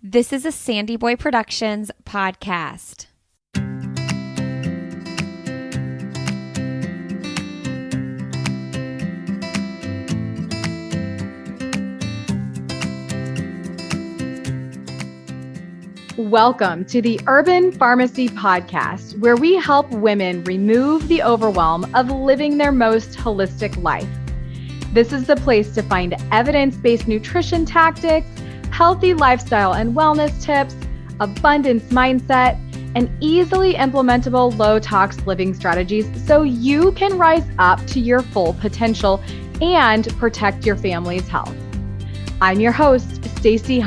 This is a SandyBoy Productions podcast. Welcome to the Urban Pharmacy Podcast, where we help women remove the overwhelm of living their most holistic life. This is the place to find evidence-based nutrition tactics, healthy lifestyle and wellness tips, abundance mindset, and easily implementable low-tox living strategies so you can rise up to your full potential and protect your family's health. I'm your host, Stacey,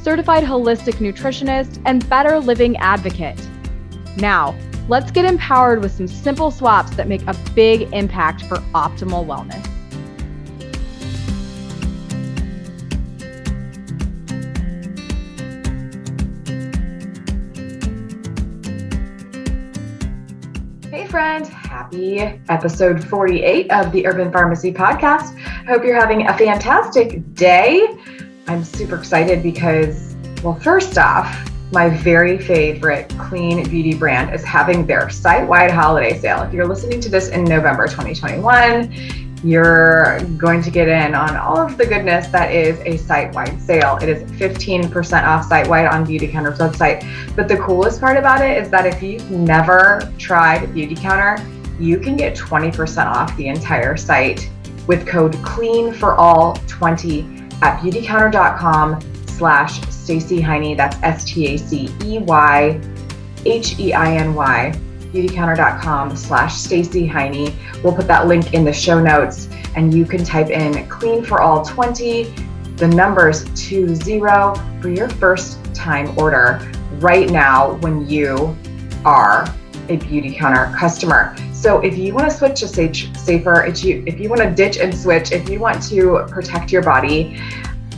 certified holistic nutritionist and better living advocate. Now, let's get empowered with some simple swaps that make a big impact for optimal wellness. Hey friend, happy episode 48 of the Urban Pharmacy Podcast. I hope you're having a fantastic day. I'm super excited because, well, first off, my very favorite clean beauty brand is having their site-wide holiday sale. If you're listening to this in November 2021, you're going to get in on all of the goodness that is a site-wide sale. It is 15% off site-wide on Beautycounter's website. But the coolest part about it is that if you've never tried Beautycounter, you can get 20% off the entire site with code CLEANFORALL20 at beautycounter.com/Stacey Heiny. That's STACEYHEINY. Beautycounter.com/Stacey Heiny. We'll put that link in the show notes, and you can type in CLEANFORALL20, the numbers 20 for your first time order right now when you are a Beautycounter customer. So if you want to switch to safer, if you want to ditch and switch, if you want to protect your body,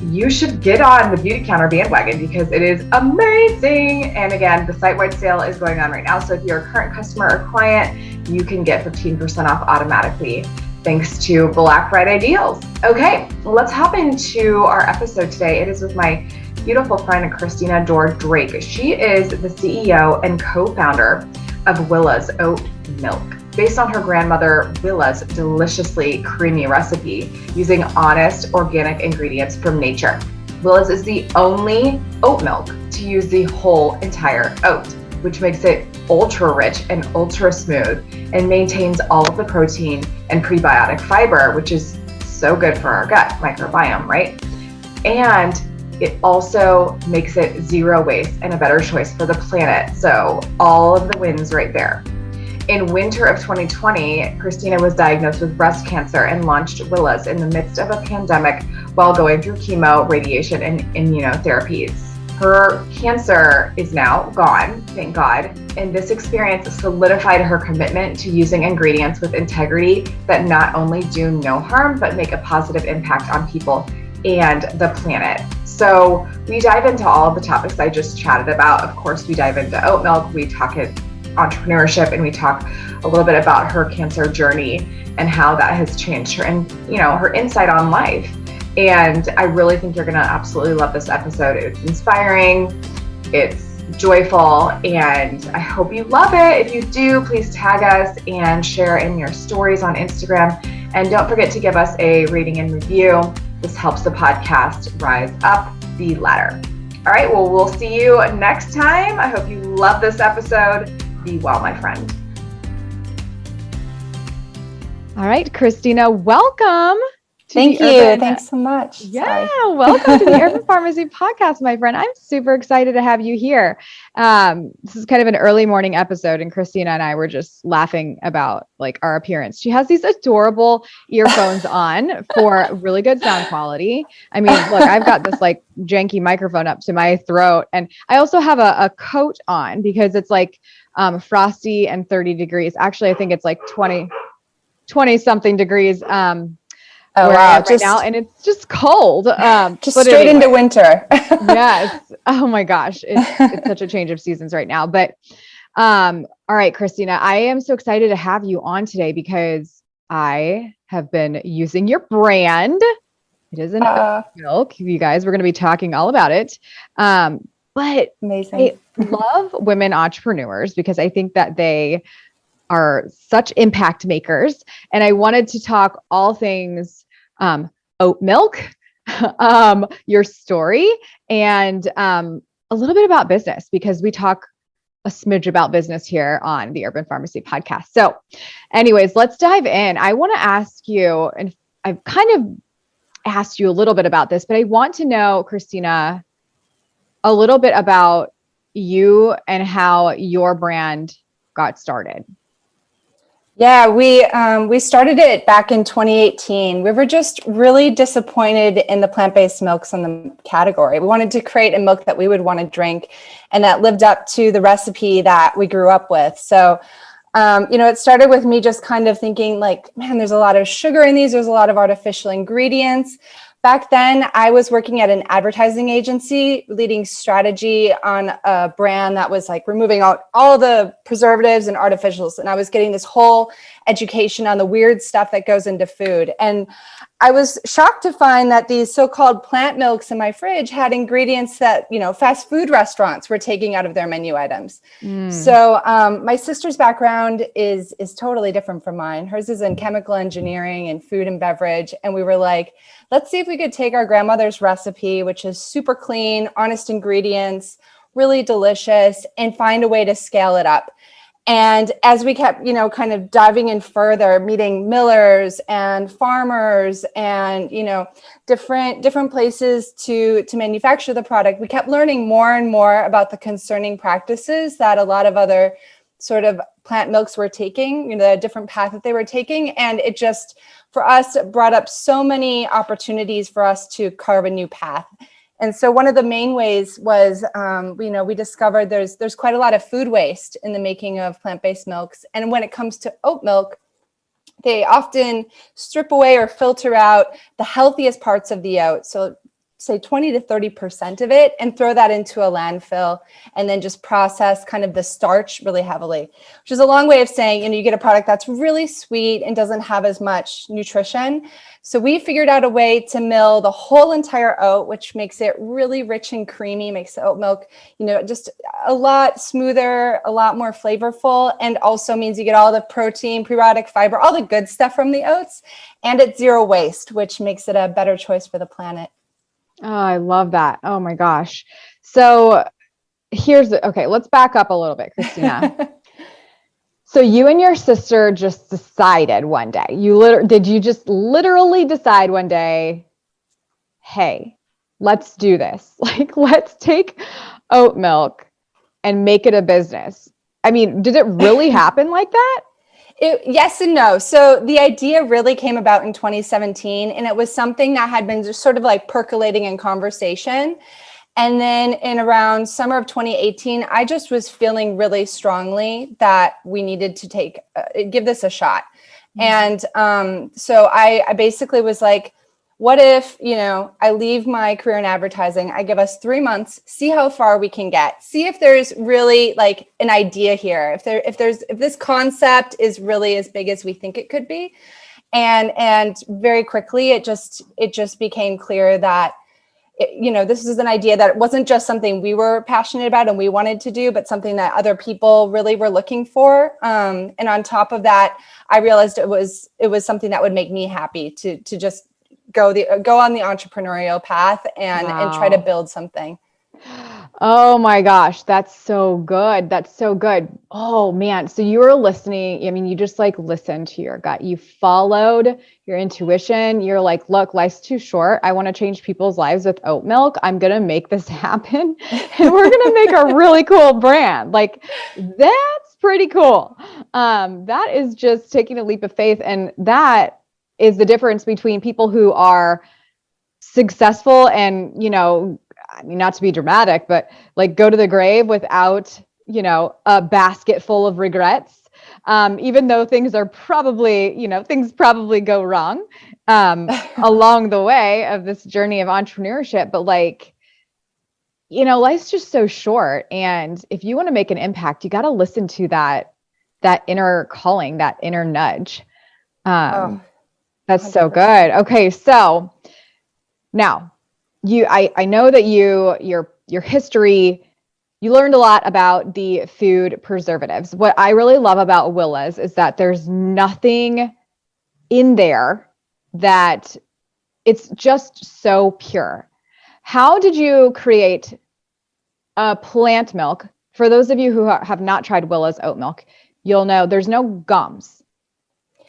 you should get on the Beautycounter bandwagon because it is amazing. And again, the site-wide sale is going on right now. So if you're a current customer or client, you can get 15% off automatically thanks to Black Friday deals. Okay, let's hop into our episode today. It is with my beautiful friend, Christina Dorr. She is the CEO and co-founder of Willa's Oat Milk, based on her grandmother Willa's deliciously creamy recipe using honest organic ingredients from nature. Willa's is the only oat milk to use the whole entire oat, which makes it ultra rich and ultra smooth and maintains all of the protein and prebiotic fiber, which is so good for our gut microbiome, right? And it also makes it zero waste and a better choice for the planet. So all of the wins right there. In winter of 2020, Christina was diagnosed with breast cancer and launched Willa's in the midst of a pandemic while going through chemo, radiation, and immunotherapies. Her cancer is now gone, thank God, and this experience solidified her commitment to using ingredients with integrity that not only do no harm, but make a positive impact on people and the planet. So we dive into all of the topics I just chatted about. Of course, we dive into oat milk, we talk entrepreneurship, and we talk a little bit about her cancer journey and how that has changed her and her insight on life. And I really think you're gonna absolutely love this episode. It's inspiring, it's joyful, and I hope you love it. If you do, please tag us and share in your stories on Instagram. And don't forget to give us a rating and review. This helps the podcast rise up the ladder. All right, well, we'll see you next time. I hope you love this episode. Be well, my friend. All right, Christina, welcome. Thank you. Thanks so much. Yeah, welcome to the Urban Pharmacy Podcast, my friend. I'm super excited to have you here. This is kind of an early morning episode, and Christina and I were just laughing about our appearance. She has these adorable earphones on for really good sound quality. I mean, look, I've got this janky microphone up to my throat, and I also have a coat on because it's frosty and 30 degrees. Actually, I think it's 20 something degrees. Oh, wow. Right now, and it's just cold. Just straight into winter. Yes. Oh my gosh. It's such a change of seasons right now. But all right, Christina, I am so excited to have you on today because I have been using your brand It is an oat milk, you guys. We're going to be talking all about it. But Amazing. I love women entrepreneurs because I think that they are such impact makers. And I wanted to talk all things oat milk, your story, and a little bit about business, because we talk a smidge about business here on the Urban Pharmacy podcast. So anyways, let's dive in. I want to ask you, and I've kind of asked you a little bit about this, but I want to know, Christina, a little bit about you and how your brand got started. Yeah, we started it back in 2018. We were just really disappointed in the plant-based milks in the category. We wanted to create a milk that we would want to drink and that lived up to the recipe that we grew up with. So, it started with me just kind of thinking like, man, there's a lot of sugar in these. There's a lot of artificial ingredients. Back then, I was working at an advertising agency, leading strategy on a brand that was like removing out all the preservatives and artificials. And I was getting this whole education on the weird stuff that goes into food. And I was shocked to find that these so-called plant milks in my fridge had ingredients that, fast food restaurants were taking out of their menu items. So my sister's background is totally different from mine. Hers is in chemical engineering and food and beverage. And we were like, let's see if we could take our grandmother's recipe, which is super clean, honest ingredients, really delicious, and find a way to scale it up. And as we kept, kind of diving in further, meeting millers and farmers and, different places to manufacture the product, we kept learning more and more about the concerning practices that a lot of other sort of plant milks were taking, the different path that they were taking. And it just, for us, brought up so many opportunities for us to carve a new path. And so one of the main ways was, we discovered there's quite a lot of food waste in the making of plant-based milks. And when it comes to oat milk, they often strip away or filter out the healthiest parts of the oat. So say 20 to 30% of it, and throw that into a landfill and then just process kind of the starch really heavily, which is a long way of saying, you get a product that's really sweet and doesn't have as much nutrition. So we figured out a way to mill the whole entire oat, which makes it really rich and creamy, makes the oat milk, just a lot smoother, a lot more flavorful, and also means you get all the protein, prebiotic, fiber, all the good stuff from the oats, and it's zero waste, which makes it a better choice for the planet. Oh, I love that. Oh my gosh. So let's back up a little bit, Christina. So you and your sister just decided one day, did you just literally decide one day, hey, let's do this. Like, let's take oat milk and make it a business. I mean, did it really happen like that? Yes and no. So the idea really came about in 2017, and it was something that had been just sort of like percolating in conversation. And then in around summer of 2018, I just was feeling really strongly that we needed to give this a shot. And so I basically was like, what if, I leave my career in advertising, I give us 3 months, see how far we can get, see if there's really like an idea here, if this concept is really as big as we think it could be. And very quickly, it just became clear that, this is an idea that wasn't just something we were passionate about and we wanted to do, but something that other people really were looking for. And on top of that, I realized it was something that would make me happy to just go on the entrepreneurial path and try to build something. Oh my gosh, that's so good. That's so good. Oh man. So you were listening. I mean, you just like listened to your gut. You followed your intuition. You're like, look, life's too short. I want to change people's lives with oat milk. I'm going to make this happen. And we're going to make a really cool brand. Like, that's pretty cool. That is just taking a leap of faith. And that is the difference between people who are successful and, I mean, not to be dramatic, but like go to the grave without, a basket full of regrets. Even though things are probably, things probably go wrong along the way of this journey of entrepreneurship. But like, life's just so short. And if you want to make an impact, you got to listen to that inner calling, that inner nudge. That's 100%. So good. Okay. So Now, I know that your history, you learned a lot about the food preservatives. What I really love about Willa's is that there's nothing in there that it's just so pure. How did you create a plant milk? For those of you who have not tried Willa's oat milk, you'll know there's no gums.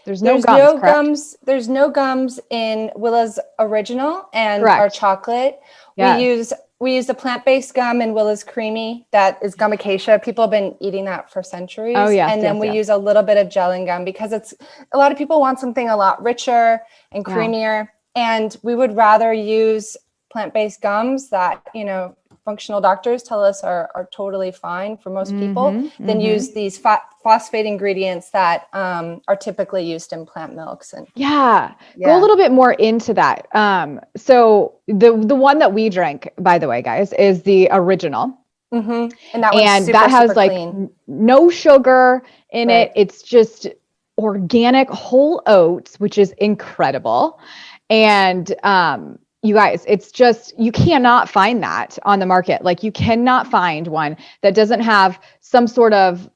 There's no gums. There's no gums in Willa's original and Correct. our chocolate. Yes. We use a plant-based gum in Willa's Creamy. That is gum acacia. People have been eating that for centuries. Oh, yes, and then we yes. use a little bit of gelling gum because a lot of people want something a lot richer and creamier. And we would rather use plant-based gums that, functional doctors tell us are totally fine for most people than use these phosphate ingredients that are typically used in plant milks. And go a little bit more into that. So the one that we drank, by the way, guys, is the original. And that has super clean. No sugar in it. It's just organic whole oats, which is incredible. And you guys, it's just, you cannot find that on the market. Like, you cannot find one that doesn't have some sort of,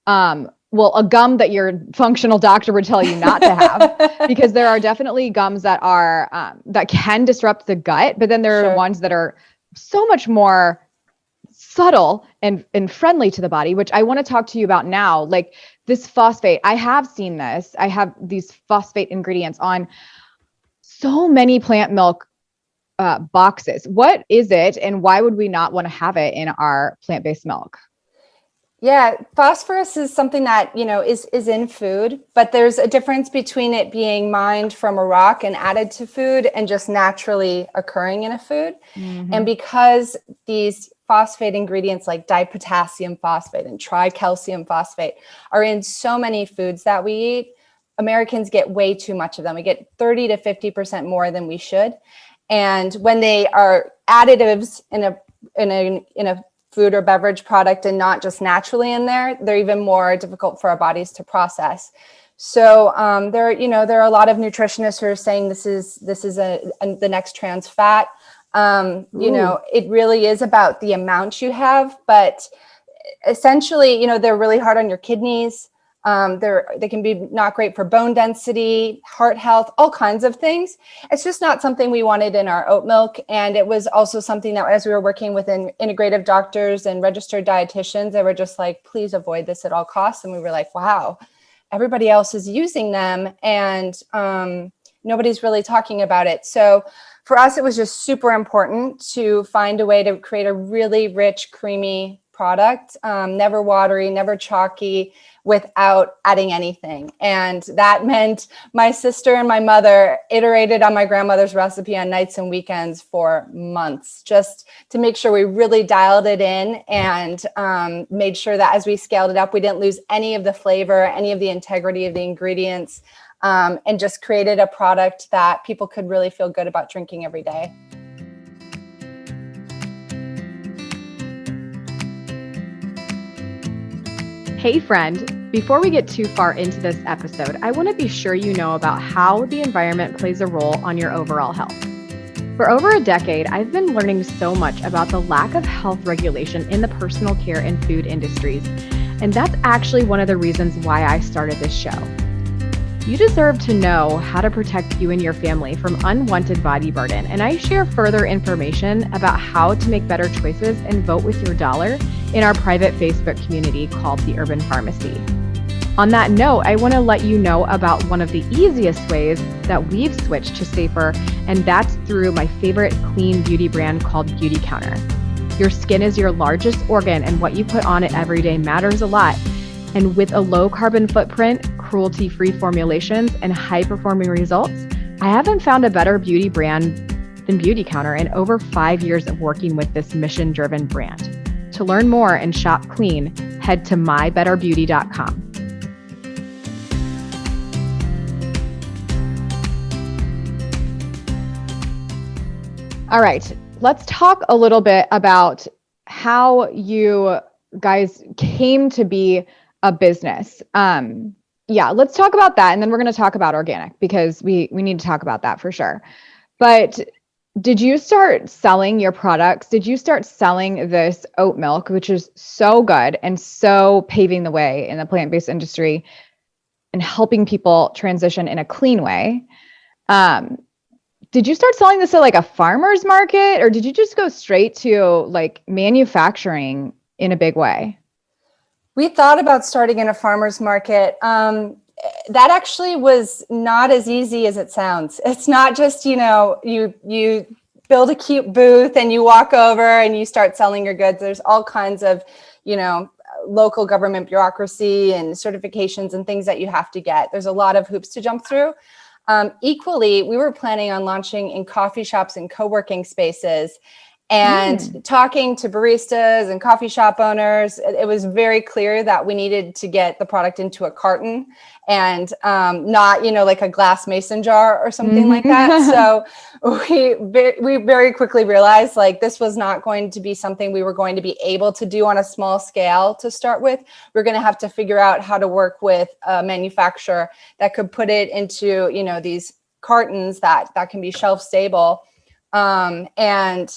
a gum that your functional doctor would tell you not to have, because there are definitely gums that are, that can disrupt the gut, but then there are ones that are so much more subtle and friendly to the body, which I want to talk to you about now. Like this phosphate, I have seen this. I have these phosphate ingredients on so many plant milk boxes. What is it, and why would we not want to have it in our plant-based milk? Yeah, phosphorus is something that, is in food, but there's a difference between it being mined from a rock and added to food and just naturally occurring in a food. And because these phosphate ingredients like dipotassium phosphate and tricalcium phosphate are in so many foods that we eat, Americans get way too much of them. We get 30 to 50% more than we should. And when they are additives in a food or beverage product and not just naturally in there, they're even more difficult for our bodies to process. So there are a lot of nutritionists who are saying this is the next trans fat. It really is about the amount you have, but essentially, they're really hard on your kidneys. They can be not great for bone density, heart health, all kinds of things. It's just not something we wanted in our oat milk. And it was also something that as we were working with integrative doctors and registered dietitians, they were just like, please avoid this at all costs. And we were like, wow, everybody else is using them and nobody's really talking about it. So for us, it was just super important to find a way to create a really rich, creamy product, never watery, never chalky, without adding anything. And that meant my sister and my mother iterated on my grandmother's recipe on nights and weekends for months, just to make sure we really dialed it in and made sure that as we scaled it up, we didn't lose any of the flavor, any of the integrity of the ingredients, and just created a product that people could really feel good about drinking every day. Hey friend, before we get too far into this episode, I want to be sure you know about how the environment plays a role on your overall health. For over a decade, I've been learning so much about the lack of health regulation in the personal care and food industries, and that's actually one of the reasons why I started this show. You deserve to know how to protect you and your family from unwanted body burden, and I share further information about how to make better choices and vote with your dollar in our private Facebook community called The Urban Pharmacy. On that note, I want to let you know about one of the easiest ways that we've switched to safer, and that's through my favorite clean beauty brand called Beauty Counter. Your skin is your largest organ, and what you put on it every day matters a lot. And with a low carbon footprint, cruelty-free formulations, and high-performing results, I haven't found a better beauty brand than Beauty Counter in over 5 years of working with this mission-driven brand. To learn more and shop clean, head to mybetterbeauty.com. All right, let's talk a little bit about how you guys came to be a business. Let's talk about that. And then we're going to talk about organic because we need to talk about that for sure. But did you start selling your products? Did you start selling this oat milk, which is so good and so paving the way in the plant-based industry and helping people transition in a clean way? Did you start selling this at like a farmer's market, or did you just go straight to like manufacturing in a big way? We thought about starting in a farmer's market. That actually was not as easy as it sounds. It's not just, you build a cute booth and you walk over and you start selling your goods. There's all kinds of, local government bureaucracy and certifications and things that you have to get. There's a lot of hoops to jump through. Equally, we were planning on launching in coffee shops and co-working spaces. And talking to baristas and coffee shop owners, it was very clear that we needed to get the product into a carton and not, like a glass mason jar or something like that. So we very quickly realized like this was not going to be something we were going to be able to do on a small scale to start with. We're going to have to figure out how to work with a manufacturer that could put it into, these cartons that can be shelf stable. And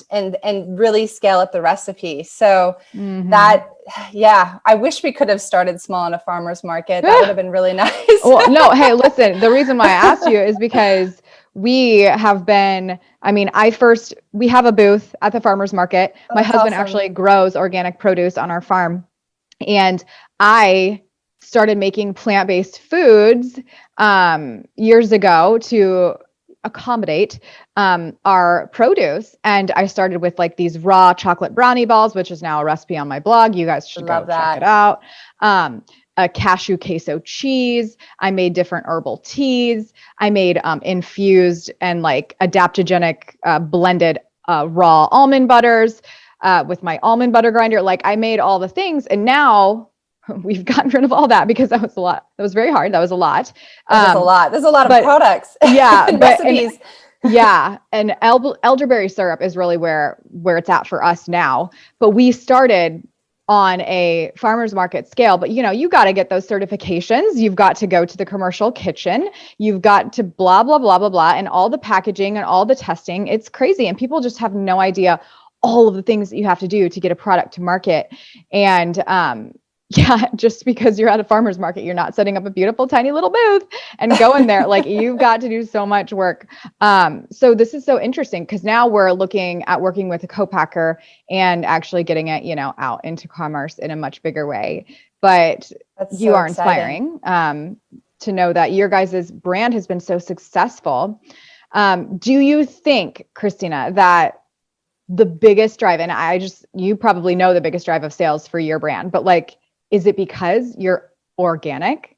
really scale up the recipe. So I wish we could have started small in a farmer's market. That would have been really nice. Well, no, hey, listen, the reason why I asked you is because we have been, we have a booth at the farmer's market. My husband actually grows organic produce on our farm. And I started making plant-based foods years ago to accommodate our produce. And I started with like these raw chocolate brownie balls, which is now a recipe on my blog. You guys should go check it out. A cashew queso cheese. I made different herbal teas. I made infused and like adaptogenic blended raw almond butters with my almond butter grinder. Like I made all the things, and now we've gotten rid of all that because that was a lot. That was very hard. That was a lot. There's a lot of products. Yeah. Recipes. And elderberry syrup is really where it's at for us now. But we started on a farmer's market scale, but you got to get those certifications. You've got to go to the commercial kitchen. You've got to blah, blah, blah, blah, blah. And all the packaging and all the testing. It's crazy. And people just have no idea all of the things that you have to do to get a product to market. And, just because you're at a farmer's market, you're not setting up a beautiful tiny little booth and going there. Like you've got to do so much work. So this is so interesting because now we're looking at working with a co-packer and actually getting it, out into commerce in a much bigger way. But you are inspiring to know that your guys' brand has been so successful. Do you think, Christina, that the biggest drive, and you probably know the biggest drive of sales for your brand, but like, is it because you're organic?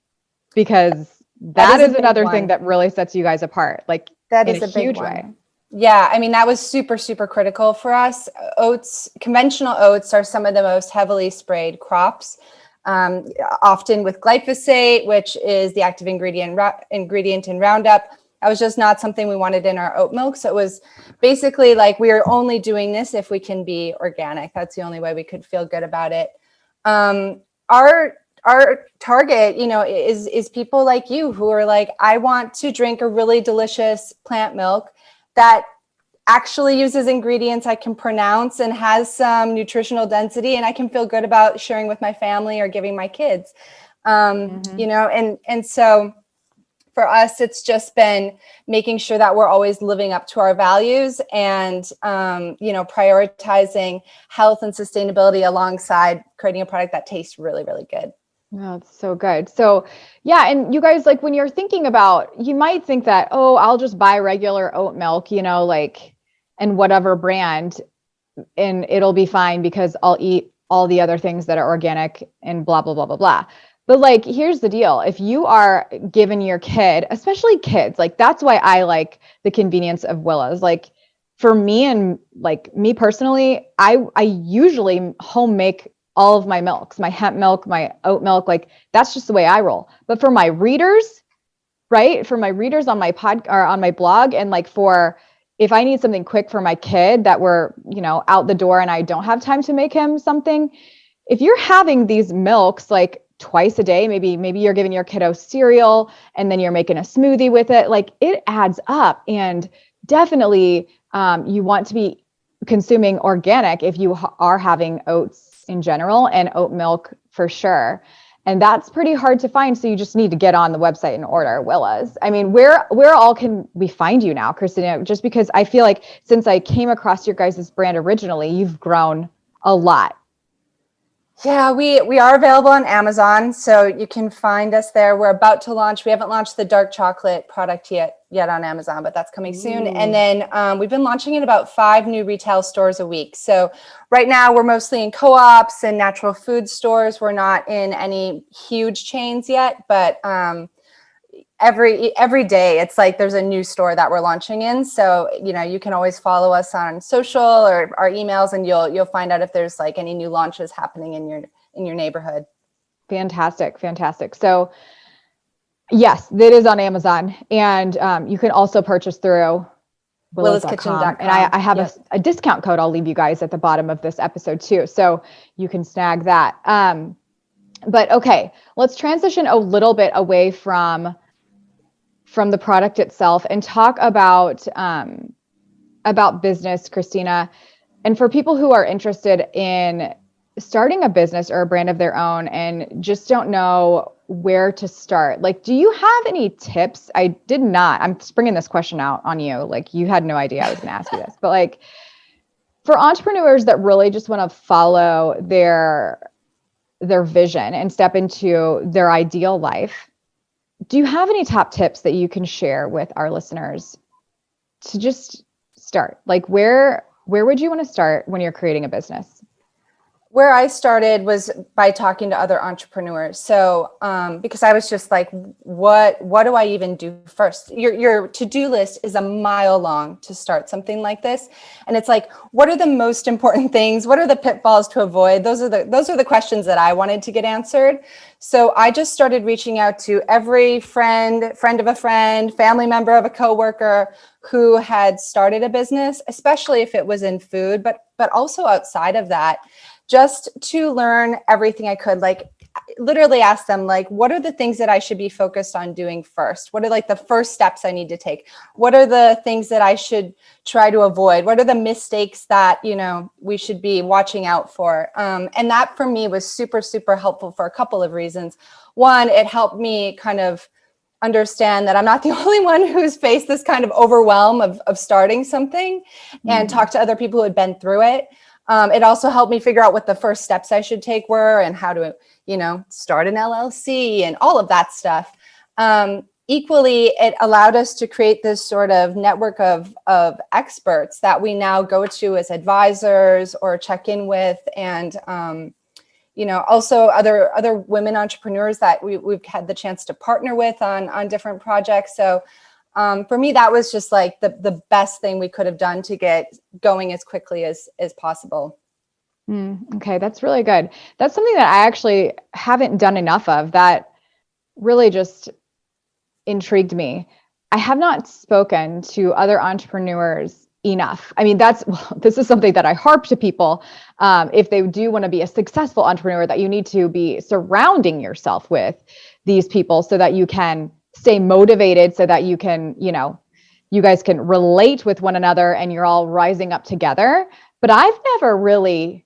Because that is another thing that really sets you guys apart. Like that is a huge way. Yeah. I mean, that was super, super critical for us. Conventional oats are some of the most heavily sprayed crops, often with glyphosate, which is the active ingredient in Roundup. That was just not something we wanted in our oat milk. So it was basically like, we are only doing this if we can be organic. That's the only way we could feel good about it. Our target, is people like you who are like, I want to drink a really delicious plant milk that actually uses ingredients I can pronounce and has some nutritional density, and I can feel good about sharing with my family or giving my kids. And so for us, it's just been making sure that we're always living up to our values and, prioritizing health and sustainability alongside creating a product that tastes really, really good. Oh, it's so good. So yeah. And you guys, like when you're thinking about, you might think that, oh, I'll just buy regular oat milk, and whatever brand, and it'll be fine because I'll eat all the other things that are organic and blah, blah, blah, blah, blah. But like, here's the deal. If you are giving your kid, especially kids, like that's why I like the convenience of Willa's. Like for me and like me personally, I usually home make all of my milks, my hemp milk, my oat milk, like that's just the way I roll. But for my readers, right? For my readers on my or on my blog, and like if I need something quick for my kid that we're, out the door and I don't have time to make him something, if you're having these milks, like twice a day, maybe you're giving your kiddo cereal and then you're making a smoothie with it, like it adds up. And definitely You want to be consuming organic if you are having oats in general, and oat milk for sure. And that's pretty hard to find. So you just need to get on the website and order Willa's. I mean, where all can we find you now, Christina? Just because I feel like since I came across your guys' brand originally, you've grown a lot. Yeah, we are available on Amazon, so you can find us there. We're about to launch. We haven't launched the dark chocolate product yet on Amazon, but that's coming soon. And then we've been launching in about 5 new retail stores a week. So right now we're mostly in co-ops and natural food stores. We're not in any huge chains yet, but every day it's like there's a new store that we're launching in. So, you can always follow us on social or our emails, and you'll find out if there's like any new launches happening in your neighborhood. Fantastic. So yes, it is on Amazon, and you can also purchase through willas.com. And I have a discount code I'll leave you guys at the bottom of this episode too, so you can snag that. But okay, let's transition a little bit away from the product itself and talk about business, Christina. And for people who are interested in starting a business or a brand of their own and just don't know where to start, like, do you have any tips? I'm springing this question out on you. Like, you had no idea I was going to ask you this, but like, for entrepreneurs that really just want to follow their vision and step into their ideal life, do you have any top tips that you can share with our listeners to just start? Like, where would you want to start when you're creating a business? Where I started was by talking to other entrepreneurs. So, because I was just like, what do I even do first? Your to-do list is a mile long to start something like this. And it's like, what are the most important things? What are the pitfalls to avoid? Those are the questions that I wanted to get answered. So I just started reaching out to every friend of a friend, family member of a coworker who had started a business, especially if it was in food, but also outside of that, just to learn everything I could. Like, literally ask them, like, what are the things that I should be focused on doing first? What are like the first steps I need to take? What are the things that I should try to avoid? What are the mistakes that, we should be watching out for? And that for me was super, super helpful for a couple of reasons. One, it helped me kind of understand that I'm not the only one who's faced this kind of overwhelm of starting something, and talk to other people who had been through it. It also helped me figure out what the first steps I should take were, and how to, start an LLC and all of that stuff. Equally, it allowed us to create this sort of network of experts that we now go to as advisors or check in with, and also other women entrepreneurs that we've had the chance to partner with on different projects. So for me, that was just like the best thing we could have done to get going as quickly as possible. Okay, that's really good. That's something that I actually haven't done enough of. That really just intrigued me. I have not spoken to other entrepreneurs enough. I mean, this is something that I harp to people. If they do want to be a successful entrepreneur, that you need to be surrounding yourself with these people so that you can stay motivated, so that you can, you guys can relate with one another and you're all rising up together. But I've never really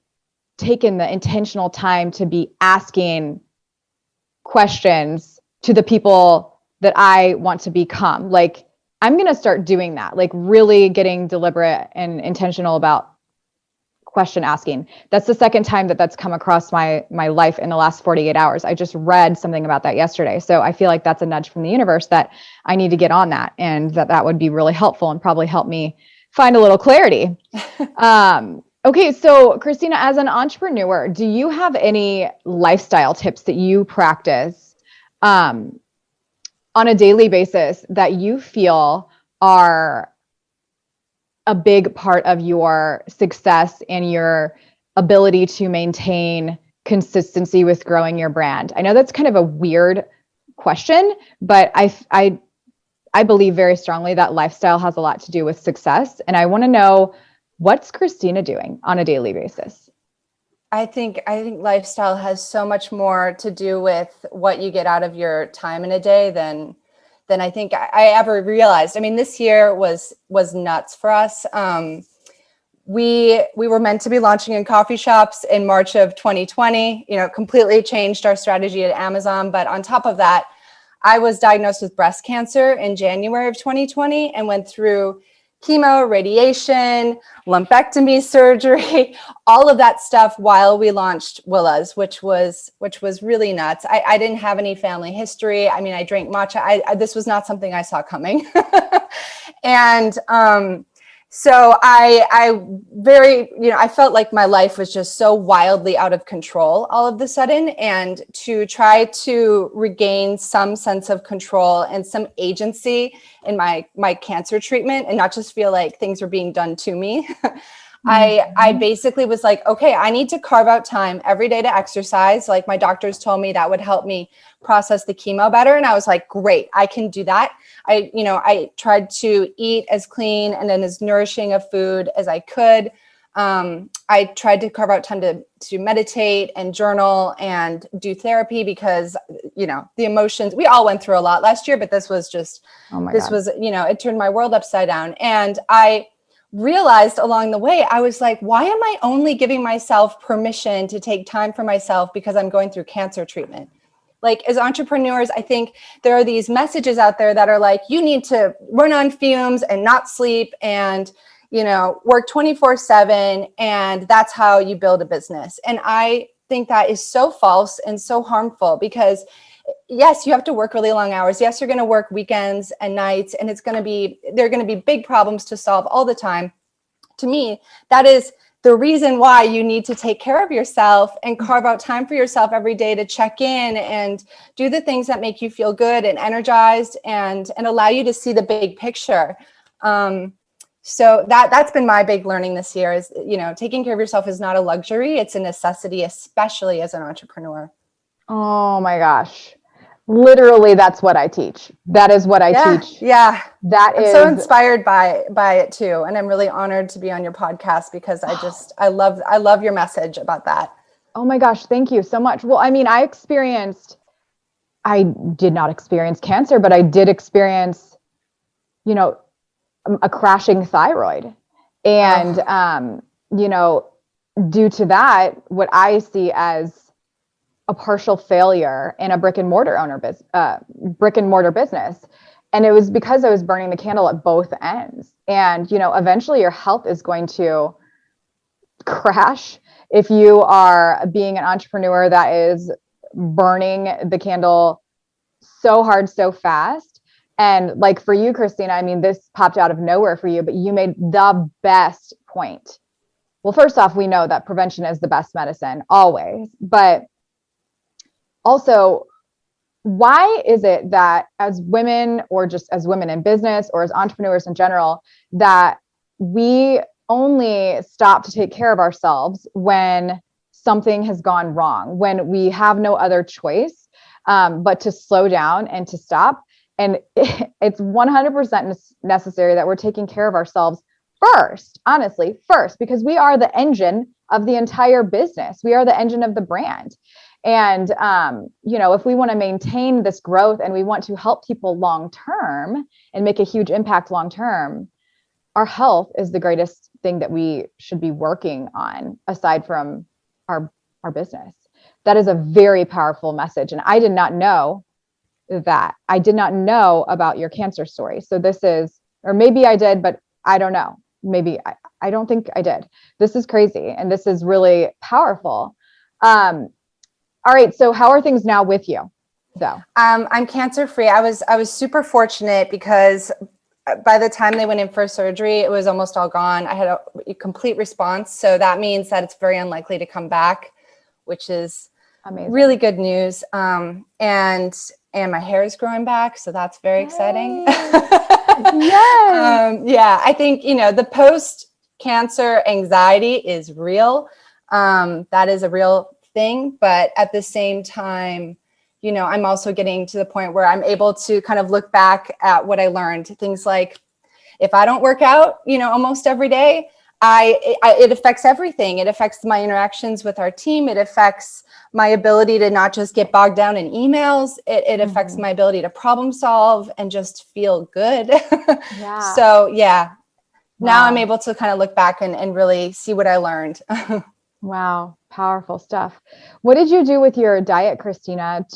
taken the intentional time to be asking questions to the people that I want to become. Like, I'm going to start doing that, like really getting deliberate and intentional about question asking. That's the second time that's come across my life in the last 48 hours. I just read something about that yesterday. So I feel like that's a nudge from the universe that I need to get on that, and that would be really helpful and probably help me find a little clarity. Okay. So Christina, as an entrepreneur, do you have any lifestyle tips that you practice on a daily basis that you feel are a big part of your success and your ability to maintain consistency with growing your brand? I know that's kind of a weird question, but I believe very strongly that lifestyle has a lot to do with success. And I want to know, what's Christina doing on a daily basis? I think lifestyle has so much more to do with what you get out of your time in a day than than I think I ever realized. I mean, this year was nuts for us. We were meant to be launching in coffee shops in March of 2020, completely changed our strategy at Amazon. But on top of that, I was diagnosed with breast cancer in January of 2020 and went through chemo, radiation, lumpectomy surgery, all of that stuff while we launched Willa's, which was really nuts. I didn't have any family history. I mean, I drank matcha. This was not something I saw coming. And so I felt like my life was just so wildly out of control all of a sudden, and to try to regain some sense of control and some agency in my cancer treatment and not just feel like things were being done to me. I basically was like, okay, I need to carve out time every day to exercise. Like my doctors told me that would help me process the chemo better. And I was like, great, I can do that. I tried to eat as clean and then as nourishing of food as I could. I tried to carve out time to meditate and journal and do therapy because, the emotions, we all went through a lot last year, but this was just, it turned my world upside down. And I realized along the way, I was like, why am I only giving myself permission to take time for myself because I'm going through cancer treatment? Like as entrepreneurs, I think there are these messages out there that are like, you need to run on fumes and not sleep and, work 24/7. And that's how you build a business. And I think that is so false and so harmful because yes, you have to work really long hours. Yes, you're going to work weekends and nights, and there are going to be big problems to solve all the time. To me, that is the reason why you need to take care of yourself and carve out time for yourself every day to check in and do the things that make you feel good and energized and allow you to see the big picture. So that's been my big learning this year is, taking care of yourself is not a luxury. It's a necessity, especially as an entrepreneur. Oh my gosh. Literally, that's what I teach. That is what I teach. Yeah. I'm so inspired by it too. And I'm really honored to be on your podcast because I love your message about that. Oh my gosh. Thank you so much. Well, I mean, I did not experience cancer, but I did experience, a crashing thyroid. And, due to that, what I see as a partial failure in a brick and mortar business. And it was because I was burning the candle at both ends. And, eventually your health is going to crash if you are being an entrepreneur that is burning the candle so hard, so fast. And like for you, Christina, I mean, this popped out of nowhere for you, but you made the best point. Well, first off, we know that prevention is the best medicine always, but also, why is it that as women or just as women in business or as entrepreneurs in general, that we only stop to take care of ourselves when something has gone wrong, when we have no other choice but to slow down and to stop? And it's 100% necessary that we're taking care of ourselves first, honestly, because we are the engine of the entire business. We are the engine of the brand. And, if we want to maintain this growth and we want to help people long-term and make a huge impact long-term, our health is the greatest thing that we should be working on aside from our business. That is a very powerful message. And I did not know that. I did not know about your cancer story. So this is, or maybe I did, but I don't know. Maybe I don't think I did. This is crazy. And this is really powerful. All right. So how are things now with you though? I'm cancer free. I was super fortunate because by the time they went in for surgery, it was almost all gone. I had a complete response. So that means that it's very unlikely to come back, which is amazing. Really good news. And my hair is growing back. So that's very exciting. Yes. I think, the post-cancer anxiety is real. That is a real thing. But at the same time, I'm also getting to the point where I'm able to kind of look back at what I learned. Things like if I don't work out, almost every day, it affects everything. It affects my interactions with our team. It affects my ability to not just get bogged down in emails. It affects my ability to problem solve and just feel good. Yeah. So yeah, now Wow. I'm able to kind of look back and really see what I learned. Wow. Powerful stuff. What did you do with your diet, Christina,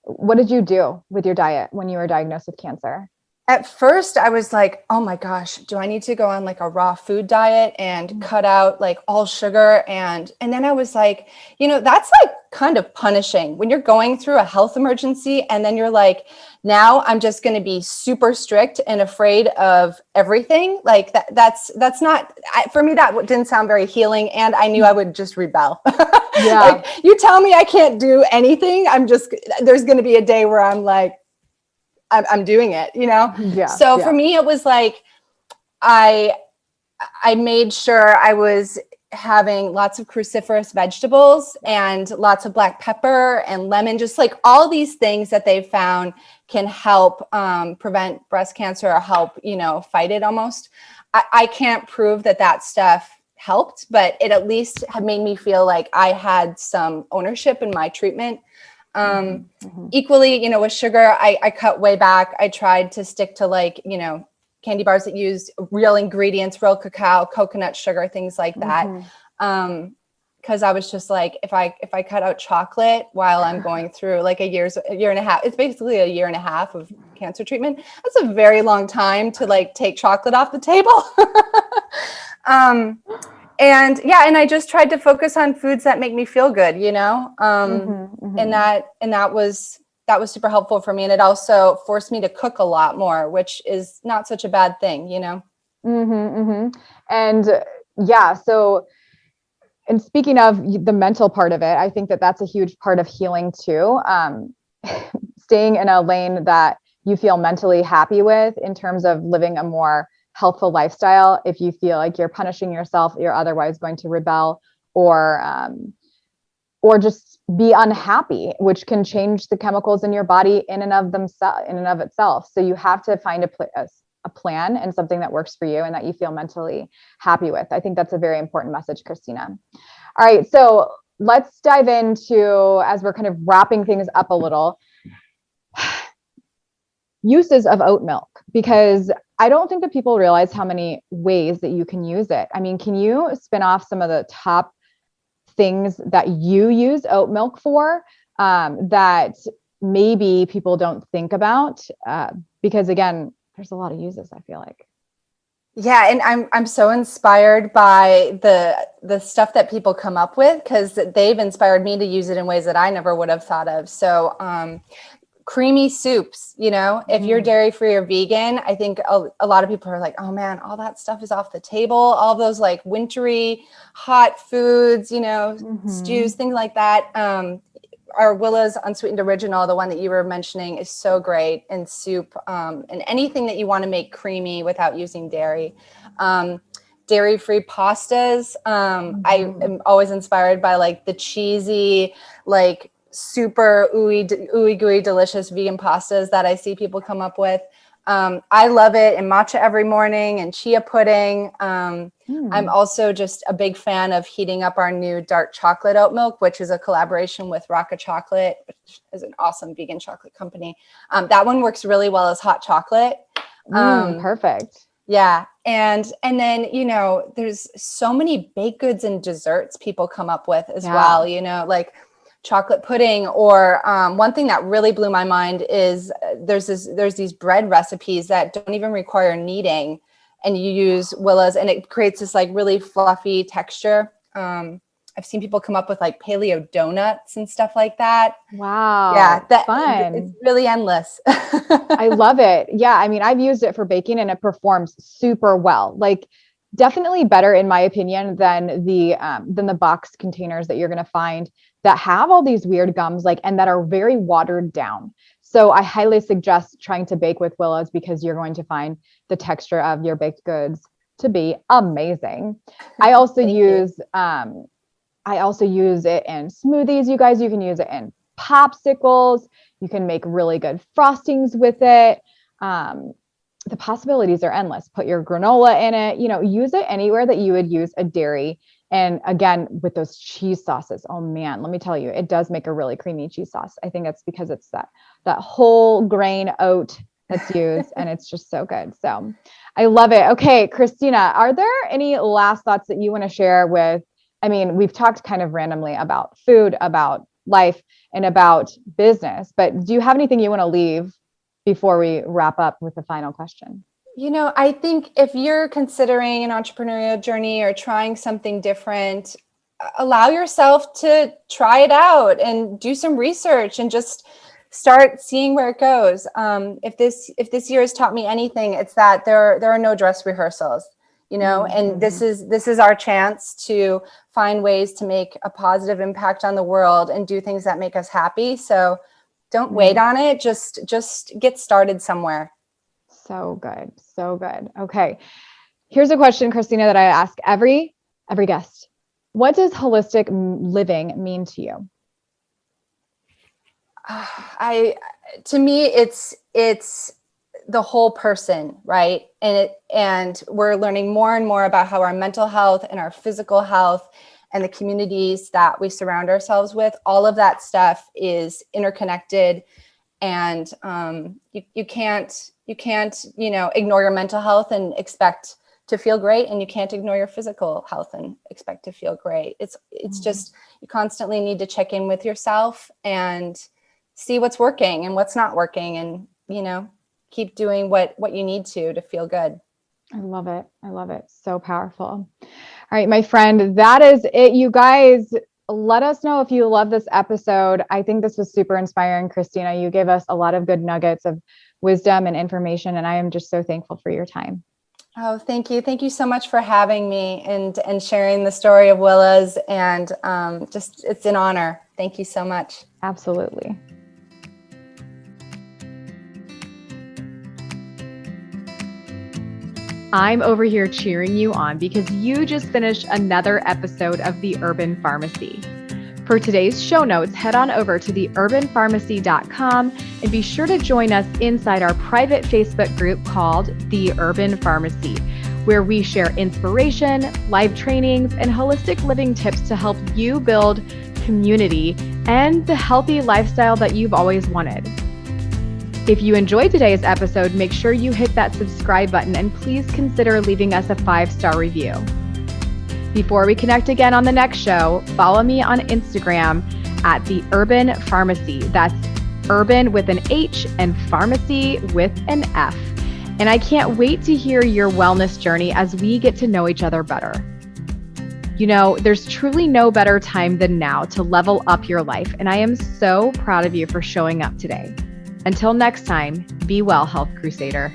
what did you do with your diet when you were diagnosed with cancer? At first I was like, oh my gosh, do I need to go on like a raw food diet and cut out like all sugar? And then I was like, that's like kind of punishing when you're going through a health emergency. And then you're like, now I'm just going to be super strict and afraid of everything. Like that's not, for me, that didn't sound very healing. And I knew I would just rebel. Yeah. Like, you tell me I can't do anything. There's going to be a day where I'm like, I'm doing it, Yeah. So for me, it was like, I made sure I was having lots of cruciferous vegetables and lots of black pepper and lemon, just like all these things that they've found can help prevent breast cancer or help, fight it almost. I can't prove that stuff helped, but it at least had made me feel like I had some ownership in my treatment. Equally, with sugar, I cut way back. I tried to stick to like, candy bars that used real ingredients, real cacao, coconut sugar, things like that. Cause I was just like, if I cut out chocolate while I'm going through like a year and a half, it's basically a year and a half of cancer treatment. That's a very long time to like take chocolate off the table. And I just tried to focus on foods that make me feel good, and that was super helpful for me. And it also forced me to cook a lot more, which is not such a bad thing, And and speaking of the mental part of it, I think that's a huge part of healing too. Staying in a lane that you feel mentally happy with in terms of living a more healthful lifestyle. If you feel like you're punishing yourself, you're otherwise going to rebel or just be unhappy, which can change the chemicals in your body in and of itself. So you have to find a plan and something that works for you and that you feel mentally happy with. I think that's a very important message, Christina. All right. So let's dive into, as we're kind of wrapping things up a little, uses of oat milk, because I don't think that people realize how many ways that you can use it. I mean, can you spin off some of the top things that you use oat milk for, that maybe people don't think about? Because again, there's a lot of uses, I feel like. Yeah. And I'm so inspired by the stuff that people come up with, because they've inspired me to use it in ways that I never would have thought of. So, creamy soups, if you're dairy free or vegan, I think a lot of people are like, oh man, all that stuff is off the table. All of those like wintry hot foods, stews, things like that. Our Willa's unsweetened original, the one that you were mentioning, is so great in soup, and anything that you want to make creamy without using dairy. Dairy-free pastas. I am always inspired by like the cheesy, like super ooey gooey delicious vegan pastas that I see people come up with. I love it in matcha every morning and chia pudding. I'm also just a big fan of heating up our new dark chocolate oat milk, which is a collaboration with Rocca Chocolate, which is an awesome vegan chocolate company. That one works really well as hot chocolate. Perfect. Yeah. And then, there's so many baked goods and desserts people come up with as well, like chocolate pudding, or one thing that really blew my mind is there's these bread recipes that don't even require kneading, and you use Willa's and it creates this like really fluffy texture. I've seen people come up with like paleo donuts and stuff like that. Wow. Yeah. Fun. It's really endless. I love it. Yeah. I mean, I've used it for baking and it performs super well. Like, definitely better, in my opinion, than the box containers that you're going to find that have all these weird gums, and that are very watered down. So I highly suggest trying to bake with Willa's, because you're going to find the texture of your baked goods to be amazing. I also use it in smoothies. You guys, you can use it in popsicles. You can make really good frostings with it. the possibilities are endless. Put your granola in it, use it anywhere that you would use a dairy. And again, with those cheese sauces, oh man, let me tell you, it does make a really creamy cheese sauce. I think it's because it's that whole grain oat that's used and it's just so good. So I love it. Okay, Christina, are there any last thoughts that you want to share we've talked kind of randomly about food, about life, and about business, but do you have anything you want to leave before we wrap up with the final question? I think if you're considering an entrepreneurial journey or trying something different, allow yourself to try it out and do some research and just start seeing where it goes. If this year has taught me anything, it's that there are no dress rehearsals, and this is our chance to find ways to make a positive impact on the world and do things that make us happy. So don't wait on it. Just get started somewhere. So good. So good. Okay. Here's a question, Christina, that I ask every guest. What does holistic living mean to you? To me, it's the whole person, right? And we're learning more and more about how our mental health and our physical health and the communities that we surround ourselves with, all of that stuff is interconnected. And you can't ignore your mental health and expect to feel great, and you can't ignore your physical health and expect to feel great. It's just, you constantly need to check in with yourself and see what's working and what's not working, and keep doing what you need to feel good. I love it. I love it. So powerful. All right, my friend, that is it. You guys, let us know if you love this episode. I think this was super inspiring, Christina. You gave us a lot of good nuggets of wisdom and information, and I am just so thankful for your time. Oh, thank you. Thank you so much for having me and sharing the story of Willa's, and it's an honor. Thank you so much. Absolutely. I'm over here cheering you on because you just finished another episode of The Urban Pharmacy. For today's show notes, head on over to theurbanpharmacy.com and be sure to join us inside our private Facebook group called The Urban Pharmacy, where we share inspiration, live trainings, and holistic living tips to help you build community and the healthy lifestyle that you've always wanted. If you enjoyed today's episode, make sure you hit that subscribe button and please consider leaving us a 5-star review. Before we connect again on the next show, follow me on Instagram at The Urban Pharmacy. That's urban with an H and pharmacy with an F. And I can't wait to hear your wellness journey as we get to know each other better. There's truly no better time than now to level up your life, and I am so proud of you for showing up today. Until next time, be well, Health Crusader.